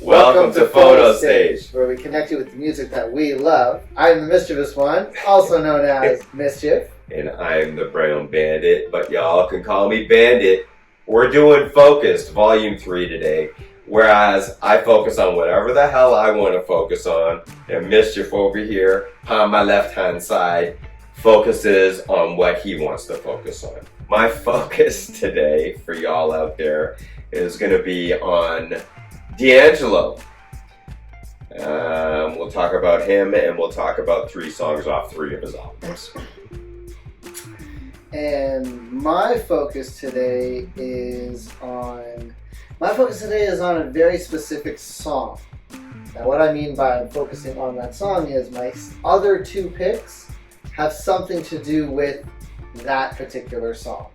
Welcome to Photo Stage, where we connect you with the music that we love. I'm the Mischievous One, also known as Mischief. And I'm the Brown Bandit, but y'all can call me Bandit. We're doing Focused, Volume 3 today, whereas I focus on whatever the hell I want to focus on, and Mischief over here, on my left-hand side, focuses on what he wants to focus on. My focus today, for y'all out there, is going to be on D'Angelo. We'll talk about him, and we'll talk about 3 songs off 3 of his albums. And my focus today is on a very specific song. Now, what I mean by focusing on that song is my other 2 picks have something to do with that particular song.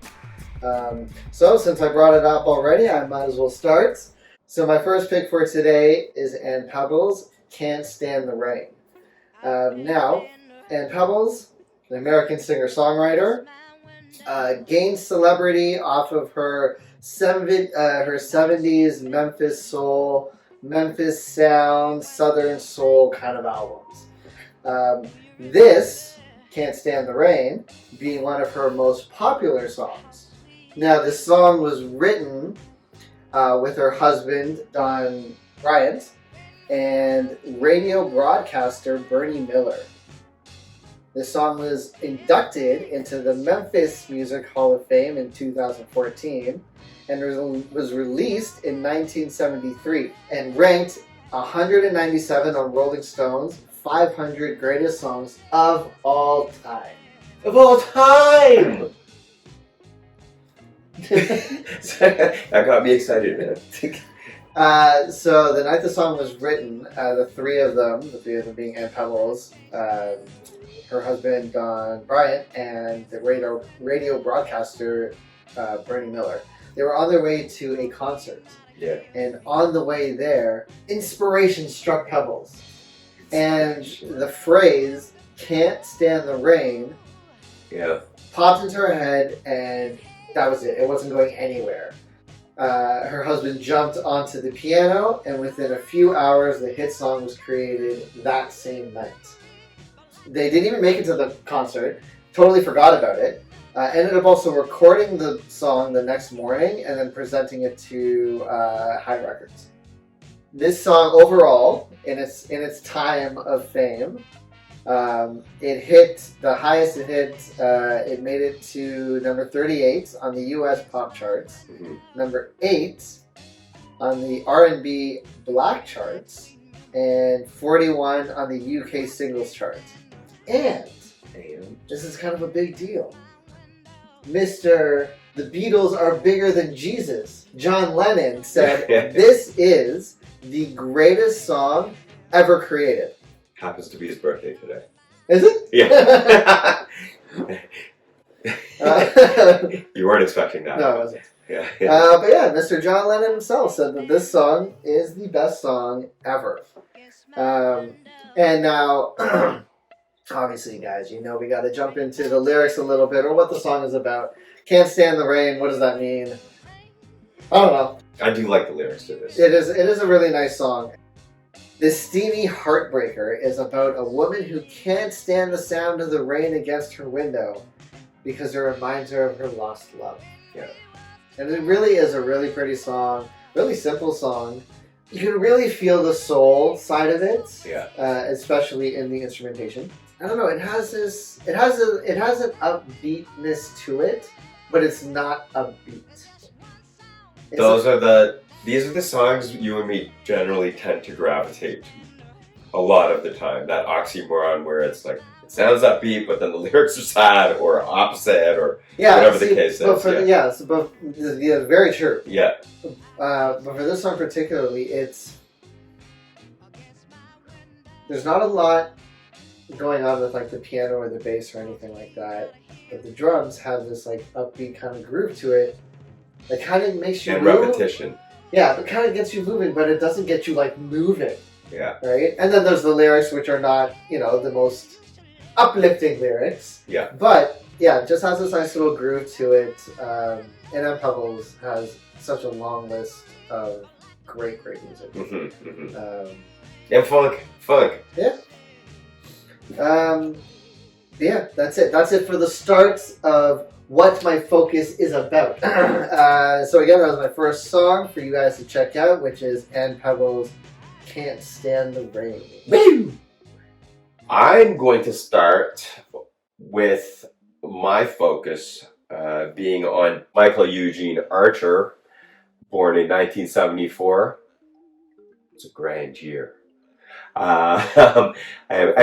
So since I brought it up already, I might as well start. So my first pick for today is Peebles, Can't Stand the Rain. Now, Peebles, an American singer-songwriter, gained celebrity off of her 70s Memphis soul, Memphis sound, Southern soul kind of albums. This, Can't Stand the Rain, being one of her most popular songs. Now, this song was written with her husband, Don Bryant, and radio broadcaster Bernie Miller. This song was inducted into the Memphis Music Hall of Fame in 2014 and was released in 1973 and ranked 197 on Rolling Stone's 500 Greatest Songs of All Time. Of all time! That got me excited, man. So the night the song was written, the three of them being Peebles, her husband Don Bryant, and the radio broadcaster Bernie Miller, they were on their way to a concert. Yeah. And on the way there, inspiration struck Peebles. And the phrase, "Can't Stand the Rain," popped into her head, and that was it. It wasn't going anywhere. Her husband jumped onto the piano, and within a few hours, the hit song was created that same night. They didn't even make it to the concert, totally forgot about it. Ended up also recording the song the next morning and then presenting it to High Records. This song overall, in its time of fame, it hit the highest it hit. It made it to number 38 on the U.S. pop charts, number 8 on the R&B black charts, and 41 on the UK singles chart. And this is kind of a big deal. Mr. The Beatles are bigger than Jesus, John Lennon, said this is the greatest song ever created. Happens to be his birthday today. Is it? Yeah. You weren't expecting that. No, I wasn't. Yeah. But yeah, Mr. John Lennon himself said that this song is the best song ever. And now, obviously, guys, we got to jump into the lyrics a little bit, or what the song is about. Can't Stand the Rain, what does that mean? I don't know. I do like the lyrics to this. It is a really nice song. This steamy heartbreaker is about a woman who can't stand the sound of the rain against her window because it reminds her of her lost love. Yeah. And it really is a really pretty song, really simple song. You can really feel the soul side of it, especially in the instrumentation. I don't know, it has an upbeatness to it, but it's not upbeat. These are the songs you and me generally tend to gravitate to a lot of the time. That oxymoron where it's like, it sounds upbeat, but then the lyrics are sad or opposite or whatever the case is. Very true. Yeah. But for this song particularly, there's not a lot going on with like the piano or the bass or anything like that. But the drums have this like upbeat kind of groove to it that kind of makes you move. Repetition. Yeah, it kind of gets you moving, but it doesn't get you like moving. Yeah. Right? And then there's the lyrics, which are not, the most uplifting lyrics. Yeah. But yeah, it just has this nice little groove to it. And then Peebles has such a long list of great music. And funk. Yeah. Yeah, that's it. That's it for the starts of what my focus is about. So again, that was my first song for you guys to check out, which is And Peebles' Can't Stand the Rain. Woo! I'm going to start with my focus being on Michael Eugene Archer, born in 1974. It's a grand year. And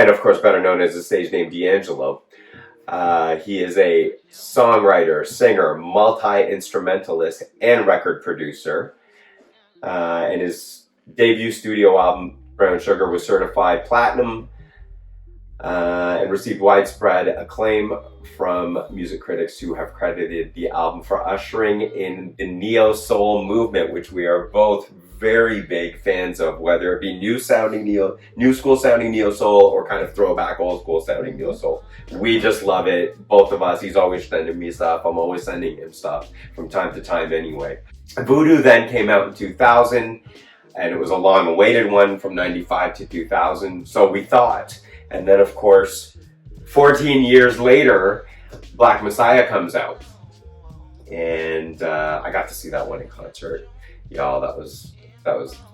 of course better known as the stage name D'Angelo. He is a songwriter, singer, multi-instrumentalist, and record producer. And his debut studio album, Brown Sugar, was certified platinum and received widespread acclaim from music critics who have credited the album for ushering in the neo-soul movement, which we are both very big fans of, whether it be new school sounding neo-soul or kind of throwback old school sounding neo-soul. We just love it, both of us. He's always sending me stuff. I'm always sending him stuff from time to time anyway. Voodoo then came out in 2000, and it was a long-awaited one from 95 to 2000, so we thought. And then, of course, 14 years later, Black Messiah comes out. And I got to see that one in concert. Y'all, that was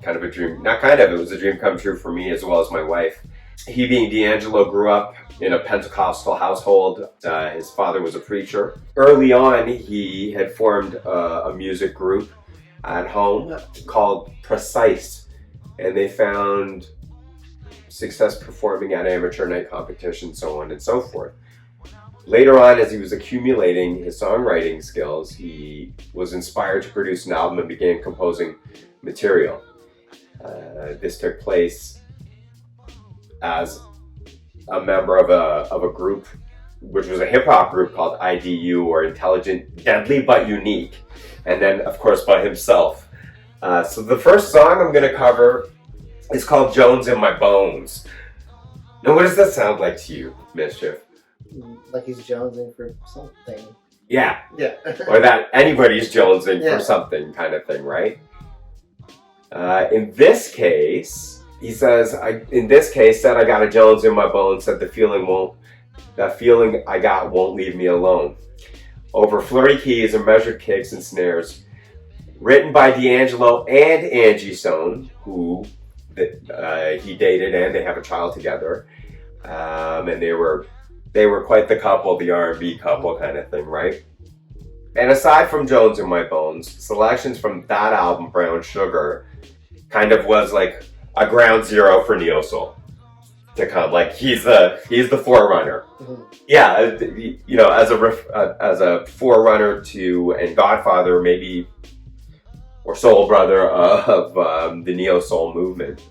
kind of a dream. Not kind of, it was a dream come true for me as well as my wife. He, being D'Angelo, grew up in a Pentecostal household. His father was a preacher. Early on, he had formed a music group at home called Precise. And they found success performing at amateur night competitions, so on and so forth. Later on, as he was accumulating his songwriting skills, he was inspired to produce an album and began composing material. This took place as a member of a group, which was a hip-hop group called IDU, or Intelligent, Deadly But Unique, and then, of course, by himself. So the first song I'm going to cover is called Jonz in My Bones. Now, what does that sound like to you, Mischief? Like he's jonesing for something. Yeah. Yeah. Or that anybody's jonesing for something kind of thing, right? In this case, he says, in this case, said I got a Jonz in my bones, said that feeling I got won't leave me alone. Over flirty keys and measured kicks and snares. Written by D'Angelo and Angie Stone, who he dated, and they have a child together. And they were quite the couple, the R&B couple kind of thing, right? And aside from Jonz in My Bones, selections from that album, Brown Sugar, kind of was like a ground zero for neo soul to come. Like he's the forerunner. Mm-hmm. Yeah, you know, as a forerunner to, and Godfather maybe, or soul brother of the neo soul movement.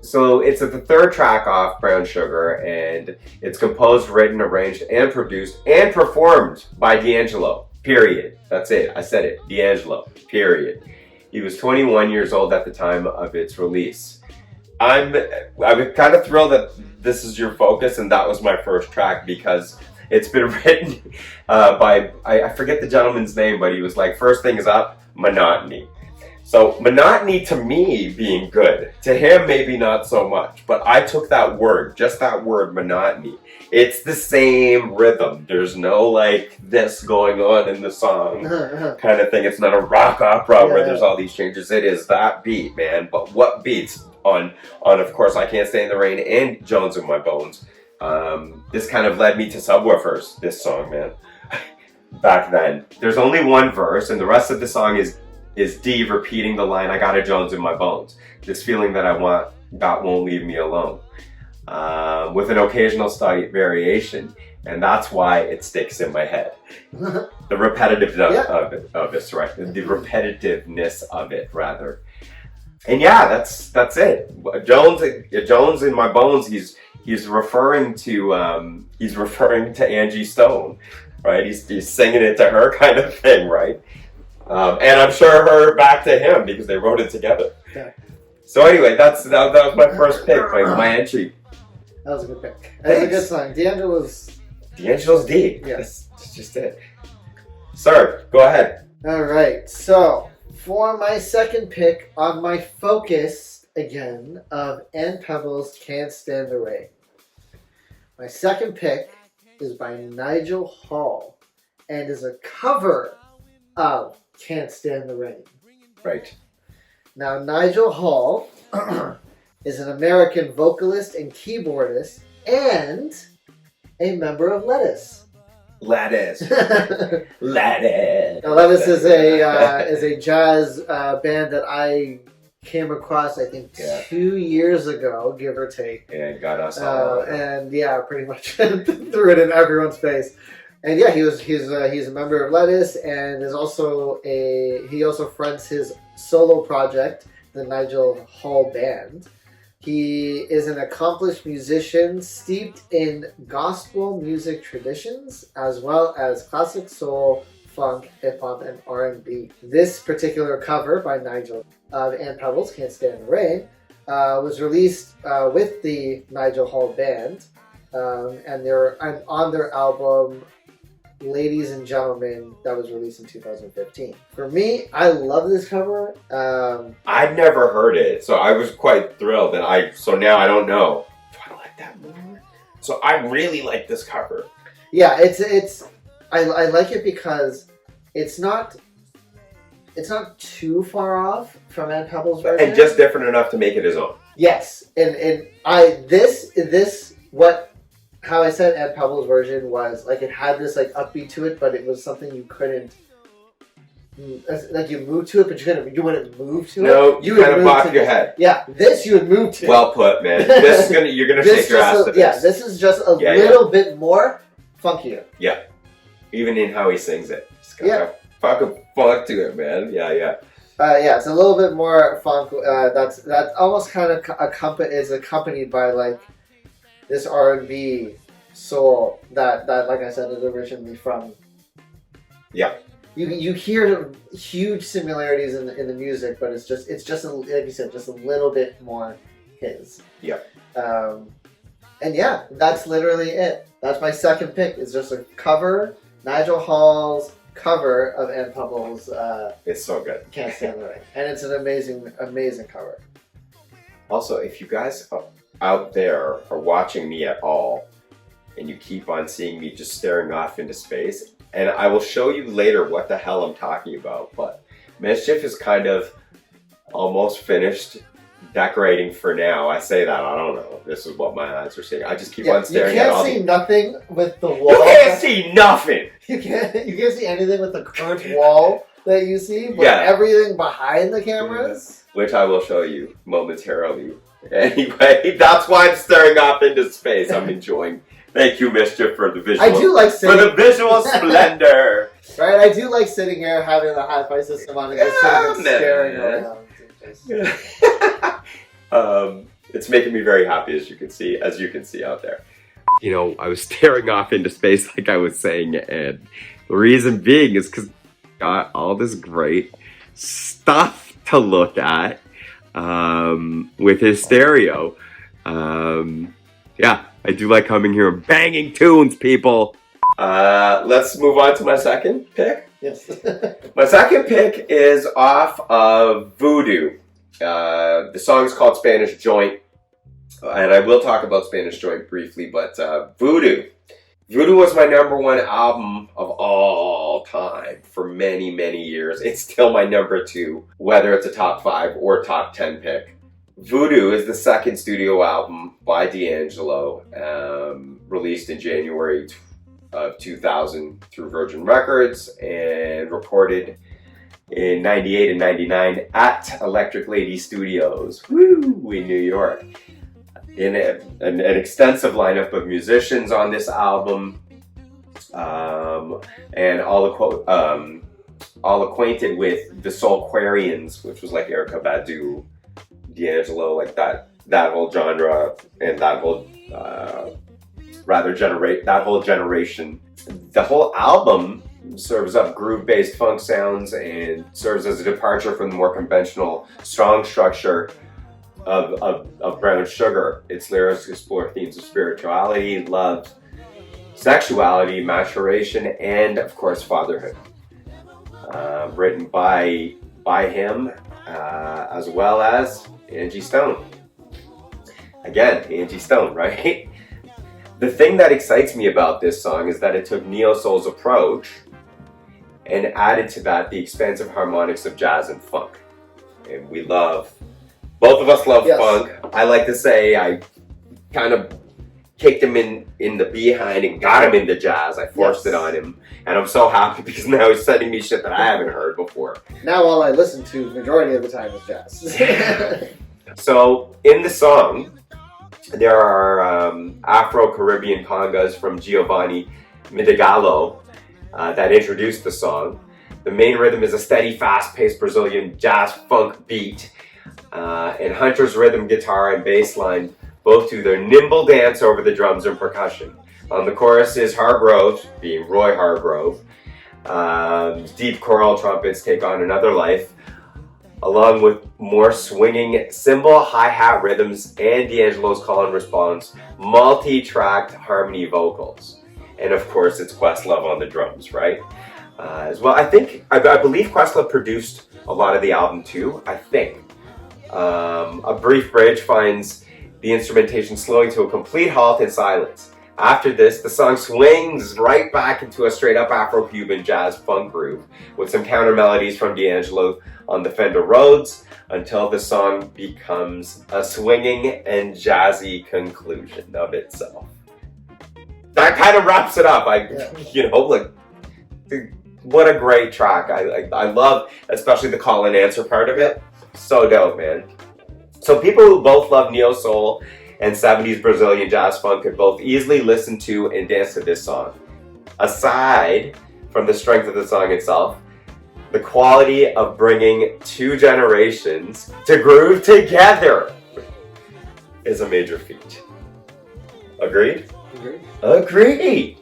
So it's the third track off Brown Sugar, and it's composed, written, arranged, and produced, and performed by D'Angelo. Period. That's it. I said it. D'Angelo. Period. He was 21 years old at the time of its release. I'm kind of thrilled that this is your focus, and that was my first track, because it's been written by, I forget the gentleman's name, but he was like, first thing is up, monotony. So monotony to me being good, to him maybe not so much, but I took that word, just that word, monotony. It's the same rhythm. There's no like this going on in the song kind of thing. It's not a rock opera where there's all these changes. It is that beat, man. But what beats on of course, I Can't Stay in the Rain and Jonz in My Bones. This kind of led me to Subwoofers, this song, man. Back then. There's only one verse, and the rest of the song is D repeating the line, I got a Jonz in my bones. This feeling that I want, God won't leave me alone. With an occasional slight variation. And that's why it sticks in my head. The repetitiveness of it, right? The repetitiveness of it, rather. And yeah, that's it. Jonz in My Bones, he's referring to Angie Stone, right? He's singing it to her kind of thing, right? And I'm sure her back to him, because they wrote it together. Yeah. So anyway, that was my first pick, my entry. That was a good pick. That was a good song. D'Angelo's D'Angelo's D. Yes. That's just it. Sir, go ahead. All right. So for my second pick on my focus again of And Peebles Can't Stand the Rain. My second pick is by Nigel Hall and is a cover of Can't Stand the Rain. Right. Now, Nigel Hall is an American vocalist and keyboardist and a member of Lettuce. Lettuce. Now, Lettuce. Lettuce is a jazz band that I came across, I think, 2 years ago, give or take. And got us all. And yeah, pretty much threw it in everyone's face. And yeah, he's a member of Lettuce and is also he also fronts his solo project, the Nigel Hall Band. He is an accomplished musician steeped in gospel music traditions as well as classic soul, funk, hip hop, and R&B. This particular cover by Nigel of And Peebles Can't Stand the Rain was released with the Nigel Hall Band, and they're on their album Ladies and Gentlemen that was released in 2015. For me, I love this cover. I'd never heard it, so I was quite thrilled, and so now I don't know. Do I like that more? So I really like this cover. Yeah, I like it because it's not too far off from And Peebles' version, and just different enough to make it his own. Yes, how I said And Peebles' version was like it had this like upbeat to it, but it was something you couldn't like you moved to it, but you wouldn't move to it. No, you kind of bop your head. Yeah, this you would move to. Well put, man. You're gonna shake your ass to this. Yeah, this is just a little bit more funkier. Yeah, even in how he sings it. Just got fucking funk to it, man. Yeah, it's a little bit more funk. That's almost kind of is accompanied by like this R&B soul that like I said is originally from. Yeah. You hear huge similarities in the music, but it's just like you said, just a little bit more his. Yeah. And yeah, that's literally it. That's my second pick. It's just a cover, Nigel Hall's cover of And Peebles. It's so good. Can't Stand the Rain, and it's an amazing cover. Also, if you guys out there are watching me at all, and you keep on seeing me just staring off into space, and I will show you later what the hell I'm talking about, but Mischief is kind of almost finished decorating for now. I say that, I don't know. This is what my eyes are seeing. I just keep on staring at all. You can't see nothing with the wall. You can't see nothing! You can't see anything with the curved wall that you see, but everything behind the cameras. Which I will show you momentarily. Anyway, that's why I'm staring off into space. I'm enjoying. Thank you, Mischief, for the visual. I do like sitting for the visual splendor. Right, I do like sitting here having the hi-fi system on and just sitting and staring around. It's making me very happy, as you can see out there. You know, I was staring off into space, like I was saying, and the reason being is because I got all this great stuff to look at. With his stereo. Yeah, I do like coming here and banging tunes, people. Let's move on to my second pick. Yes. My second pick is off of Voodoo. The song is called Spanish Joint. And I will talk about Spanish Joint briefly, but Voodoo. Voodoo was my #1 album of all time for many, many years. It's still my #2, whether it's a top 5 or top 10 pick. Voodoo is the second studio album by D'Angelo, released in January of 2000 through Virgin Records and recorded in 98 and 99 at Electric Lady Studios, in New York. In an extensive lineup of musicians on this album, and all acquainted with the Soulquarians, which was like Erykah Badu, D'Angelo, like that whole genre and that whole generation. The whole album serves up groove-based funk sounds and serves as a departure from the more conventional strong structure of Brown Sugar. Its lyrics explore themes of spirituality, love, sexuality, maturation, and of course fatherhood. Written by him as well as Angie Stone. Again, Angie Stone, right? The thing that excites me about this song is that it took neo-soul's approach and added to that the expansive harmonics of jazz and funk. And we love, both of us love funk. I like to say I kind of kicked him in the behind and got him into jazz. I forced it on him. And I'm so happy because now he's sending me shit that I haven't heard before. Now all I listen to the majority of the time is jazz. So in the song, there are Afro-Caribbean congas from Giovanni Midigallo that introduced the song. The main rhythm is a steady, fast-paced Brazilian jazz funk beat. And Hunter's rhythm guitar and bass line both do their nimble dance over the drums and percussion. On the chorus is Hargrove, being Roy Hargrove. Deep choral trumpets take on another life, along with more swinging cymbal, hi-hat rhythms, and D'Angelo's call and response, multi-tracked harmony vocals. And of course, it's Questlove on the drums, right? As well, I believe Questlove produced a lot of the album too, I think. A brief bridge finds the instrumentation slowing to a complete halt in silence. After this, the song swings right back into a straight-up Afro-Cuban jazz funk groove with some counter melodies from D'Angelo on the Fender Rhodes until the song becomes a swinging and jazzy conclusion of itself. That kind of wraps it up. What a great track. I love, especially the call and answer part of it. So dope, man. So people who both love neo-soul and 70s Brazilian jazz funk could both easily listen to and dance to this song. Aside from the strength of the song itself, the quality of bringing two generations to groove together is a major feat. Agreed? Agreed!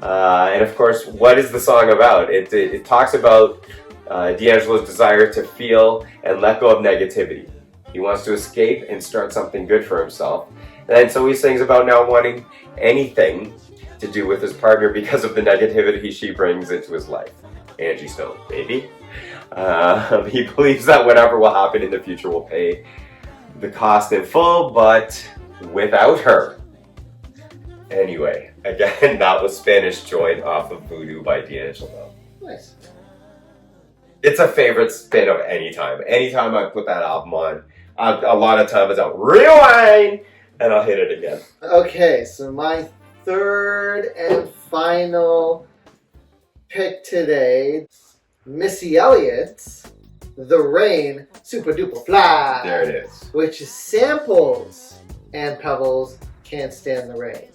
And of course, what is the song about? It talks about D'Angelo's desire to feel and let go of negativity. He wants to escape and start something good for himself. And so he sings about not wanting anything to do with his partner because of the negativity she brings into his life. Angie Stone, baby. He believes that whatever will happen in the future will pay the cost in full, but without her. Anyway, again, that was Spanish Joint off of Voodoo by D'Angelo. Nice. It's a favorite spin of any time. Anytime I put that album on, a lot of times I'll rewind and I'll hit it again. Okay, so my third and final pick today, Missy Elliott's The Rain, Super Duper Fly. There it is. Which samples and Peebles Can't Stand the Rain.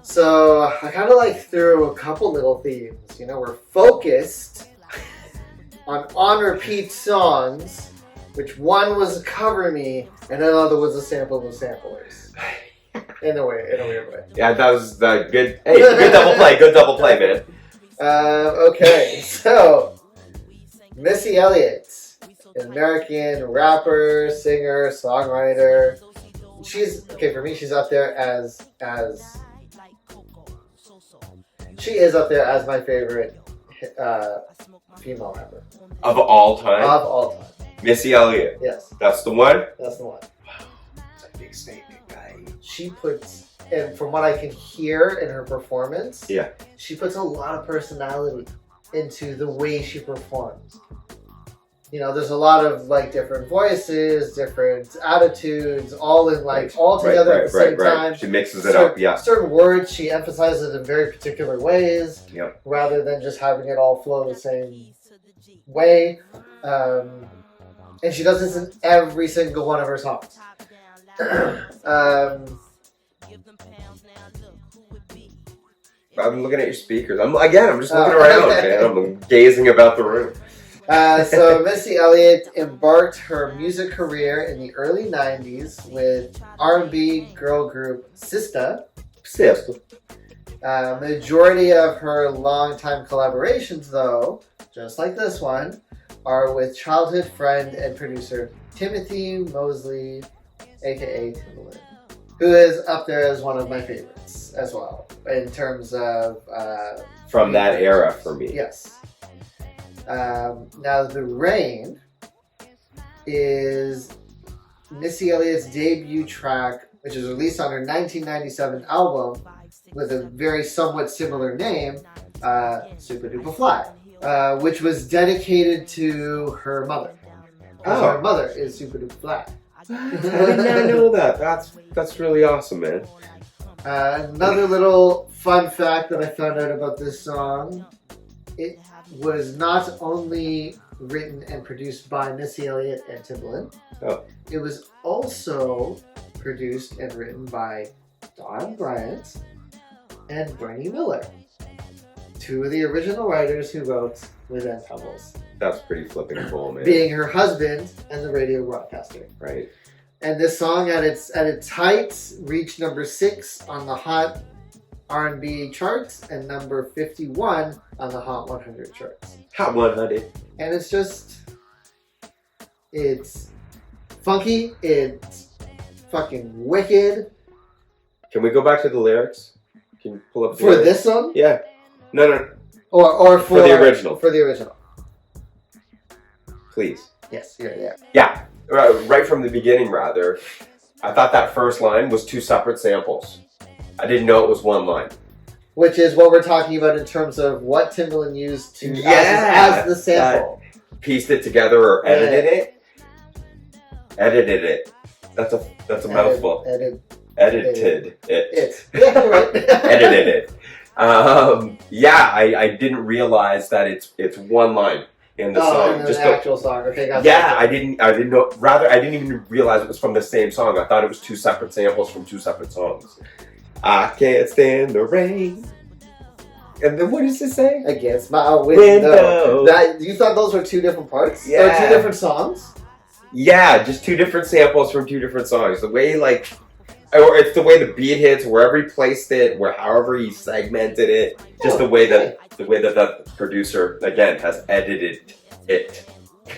So I kind of threw a couple little themes. We're focused on repeat songs, which one was a cover me and another was a sample of the samplers. In a weird way. Yeah, that was good. Hey, good double play, man. Okay, so Missy Elliott, an American rapper, singer, songwriter. For me, she's up there as she is up there as my favorite female rapper. Of all time? Of all time. Missy Elliott? Yes. That's the one? That's the one. Wow. That's a big statement, guy. She puts, and from what I can hear in her performance, yeah, she puts a lot of personality into the way she performs. There's a lot of different voices, different attitudes, all in all together at the same time. She mixes it up, yeah. Certain words she emphasizes in very particular ways, yep, rather than just having it all flow the same way. And she does this in every single one of her songs. I'm looking at your speakers. I'm just looking around, man. I'm gazing about the room. So Missy Elliott embarked her music career in the early 90s with R&B girl group Sista. Majority of her longtime collaborations, though, just like this one, are with childhood friend and producer Timothy Mosley, aka Timbaland. who is up there as one of my favorites as well, in terms of... from that era for me. Yes. Now, The Rain is Missy Elliott's debut track, which was released on her 1997 album with a very somewhat similar name, Supa Dupe Fly, which was dedicated to her mother. Her mother is Supa Dupe Fly. I did not know that. That's really awesome, man. Another little fun fact that I found out about this song, it was not only written and produced by Missy Elliott and Timbaland. Oh. It was also produced and written by Don Bryant and Bernie Miller, two of the original writers who wrote Within Pebbles. That's pretty flipping cool, man. Being her husband and the radio broadcaster. Right. And this song at its height reached number 6 on the Hot R&B charts and number 51 on the Hot 100 charts. Hot 100. And it's funky, it's fucking wicked. Can we go back to the lyrics? Can you pull up the For lyrics? this song? Yeah. No. Or for the original. For the original. Please. Yes, yeah. Yeah. Right from the beginning, rather, I thought that first line was 2 separate samples. I didn't know it was one line. Which is what we're talking about in terms of what Timbaland used to as the sample. Pieced it together or edited it. Edited it. That's a mouthful. Edited it. Yeah, right. Edited it. I didn't realize that it's one line in the song. In the actual song. Okay, gotcha. Yeah, I didn't know. Rather, I didn't even realize it was from the same song. I thought it was 2 separate samples from 2 separate songs. I can't stand the rain. And then what does it say? Against my window. You thought those were 2 different parts? Yeah. Or 2 different songs? Yeah, just 2 different samples from 2 different songs. The way, or it's the way the beat hits, wherever he placed it, however he segmented it, just the way that the producer again has edited it.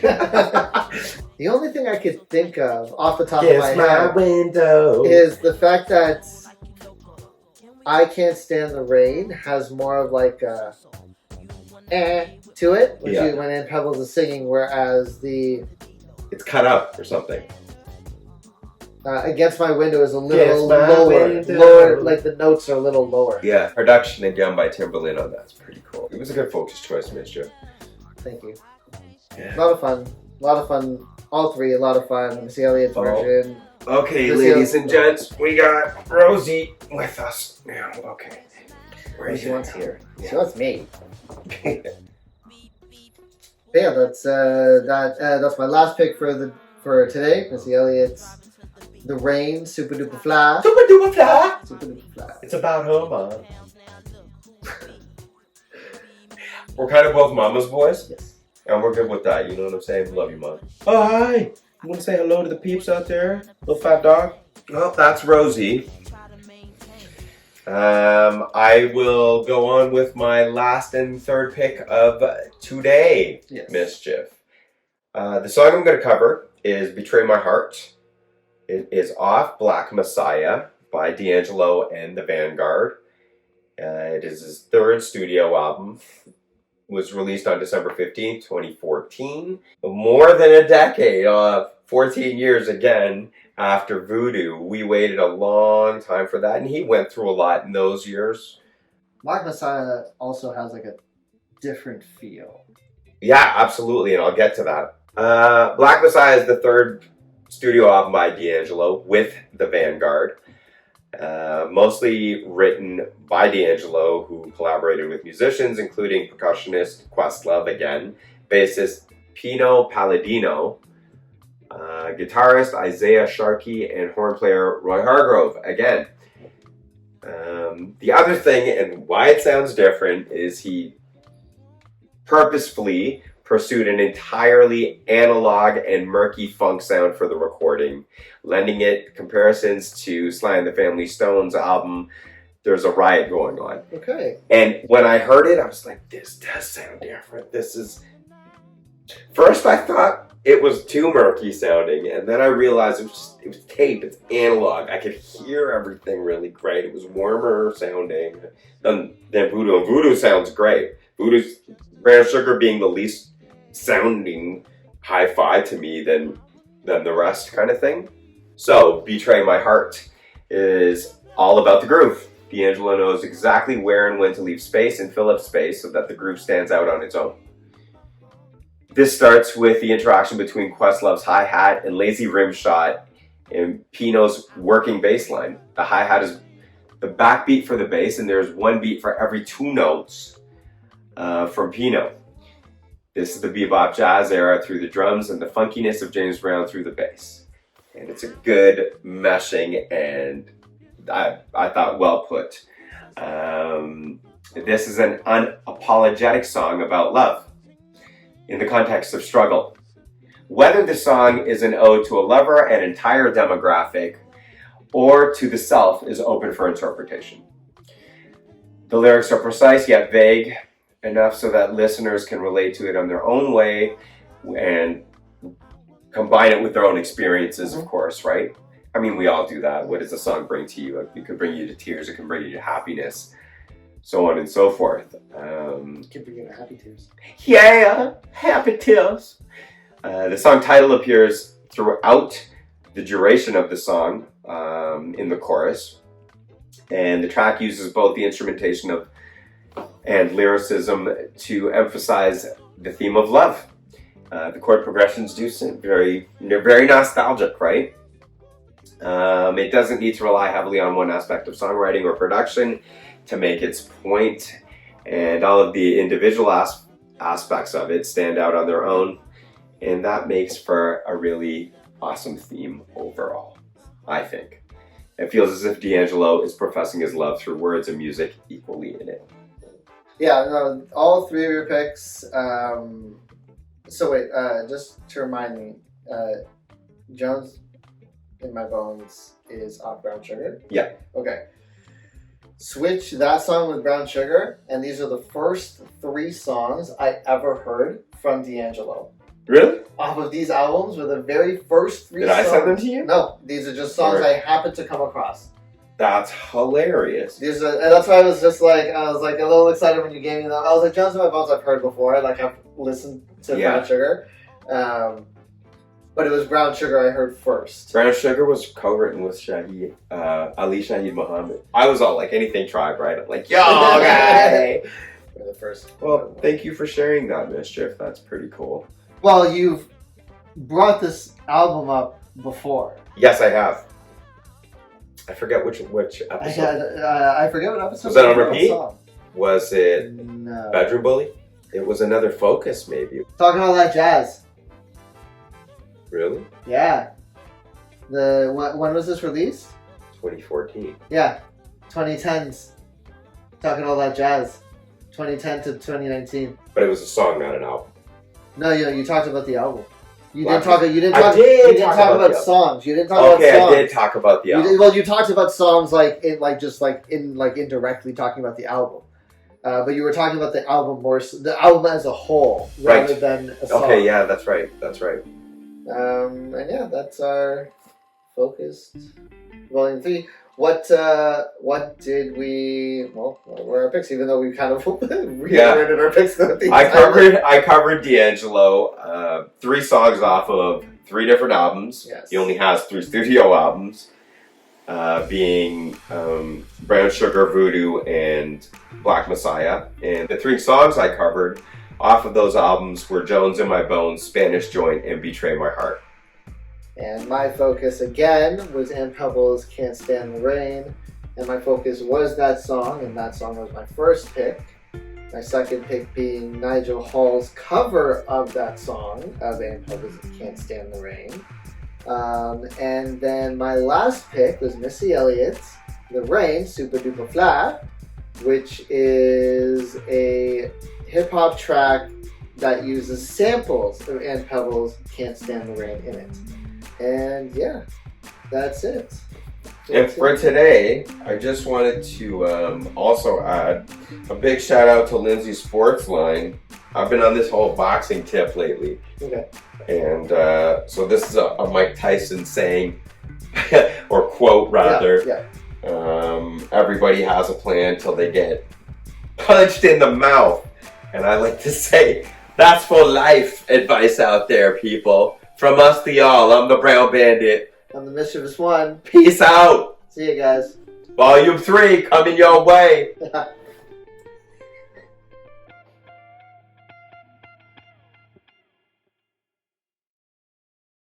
The only thing I could think of off the top of my head window is the fact that I Can't Stand the Rain has more of like a to it, when Peebles is singing, whereas it's cut up or something. Against My Window is a little lower, like the notes are a little lower. Yeah, production again by Timbaland on that's pretty cool. It was a good focus choice, Mischievous. Thank you. Yeah. A lot of fun. All 3, a lot of fun. Missy Elliott's version. Okay, ladies and gents, we got Rosie with us now. Okay. She wants here. Yeah. She wants me. Yeah, that's my last pick for today. Missy Elliott's The Rain, Supa Dupe Fly. Supa Dupe Fly. Supa Dupe Fly. It's about her mom. We're kind of both mama's boys. Yes. And we're good with that, you know what I'm saying? Love you, Mom. Oh, hi! You want to say hello to the peeps out there? Little fat dog? Well, that's Rosie. I will go on with my last and third pick of today, yes. Mischief. The song I'm going to cover is Betray My Heart. It is off Black Messiah by D'Angelo and the Vanguard. It is his 3rd studio album. Was released on December 15th, 2014. More than a decade, 14 years again after Voodoo. We waited a long time for that, and he went through a lot in those years. Black Messiah also has like a different feel. Yeah, absolutely, and I'll get to that. Black Messiah is the 3rd studio album by D'Angelo with the Vanguard. Mostly written by D'Angelo, who collaborated with musicians including percussionist Questlove again, bassist Pino Palladino, guitarist Isaiah Sharkey, and horn player Roy Hargrove again. The other thing, and why it sounds different, is he purposefully pursued an entirely analog and murky funk sound for the recording, lending it comparisons to Sly and the Family Stone's album There's a Riot Going On. Okay. And when I heard it, I was like, this does sound different. First I thought it was too murky sounding, and then I realized it was tape, it's analog. I could hear everything really great. It was warmer sounding than Voodoo. And Voodoo sounds great. Voodoo's Brown Sugar being the least sounding hi-fi to me than the rest kind of thing. So, Betray My Heart is all about the groove. D'Angelo knows exactly where and when to leave space and fill up space so that the groove stands out on its own. This starts with the interaction between Questlove's hi-hat and lazy rim shot and Pino's working bass line. The hi-hat is the backbeat for the bass, and there's one beat for every 2 notes from Pino. This is the bebop jazz era through the drums and the funkiness of James Brown through the bass. And it's a good meshing, and I thought well put. This is an unapologetic song about love in the context of struggle. Whether the song is an ode to a lover, an entire demographic, or to the self is open for interpretation. The lyrics are precise yet vague enough so that listeners can relate to it in their own way and combine it with their own experiences, of course, right? I mean, we all do that. What does a song bring to you? It can bring you to tears, it can bring you to happiness, so on and so forth. Can bring you to happy tears. Yeah, happy tears. The song title appears throughout the duration of the song in the chorus, and the track uses both the instrumentation and lyricism to emphasize the theme of love. The chord progressions do seem very nostalgic, right? It doesn't need to rely heavily on one aspect of songwriting or production to make its point, and all of the individual aspects of it stand out on their own, and that makes for a really awesome theme overall, I think. It feels as if D'Angelo is professing his love through words and music equally in it. Yeah, no, all 3 of your picks. So wait, just to remind me, Jonz in My Bones is off Brown Sugar? Yeah. Okay. Switch that song with Brown Sugar, and these are the first 3 songs I ever heard from D'Angelo. Really? Off of these albums were the very first 3 songs. Did I send them to you? No, these are just songs I happened to come across. That's hilarious. And that's why I was a little excited when you gave me them. I was like, Jonz in My Bones I've heard before. Like, I've listened to Brown Sugar. But it was Brown Sugar I heard first. Brown Sugar was co-written with Ali Shaheed Muhammad. I was all like, anything Tribe, right? I'm like, yo, guy! The first. Well, thank you for sharing that, Mischief. That's pretty cool. Well, you've brought this album up before. Yes, I have. I forget which episode. I forget what episode. Was that on repeat? Was it No. Bedroom Bully? It was another Focus, maybe. Talking all that jazz. Really? Yeah. When was this released? 2014. Yeah. 2010s. Talking all that jazz. 2010 to 2019. But it was a song, not an album. No, you talked about the album. You Well, didn't talk about songs. You didn't talk about songs. Okay, I did talk about the album. You talked about songs indirectly talking about the album. But you were talking about the album the album as a whole, rather than a song. Okay, yeah, that's right. That's right. And yeah, that's our Focused Volume 3. What did we? Well, what were our picks? Even though we kind of reiterated our picks. I covered D'Angelo. 3 songs off of 3 different albums. Yes. He only has 3 studio albums, being Brown Sugar, Voodoo, and Black Messiah. And the 3 songs I covered off of those albums were Jonz in My Bones, Spanish Joint, and Betray My Heart. And my focus again was Ann Peebles' Can't Stand the Rain. And my focus was that song, and that song was my first pick. My second pick being Nigel Hall's cover of that song, of Ann Peebles' Can't Stand the Rain. And then my last pick was Missy Elliott's The Rain, Supa Dupe Flat, which is a hip-hop track that uses samples of Ann Peebles' Can't Stand the Rain in it. And yeah, that's it. And for today, I just wanted to also add a big shout out to Lindsay Sportsline. I've been on this whole boxing tip lately. Okay. And so this is a Mike Tyson saying, or quote rather. Yeah. Everybody has a plan till they get punched in the mouth. And I like to say, that's for life advice out there, people. From us to y'all, I'm the Brown Bandit. I'm the Mischievous One. Peace out. See you guys. Volume 3 coming your way.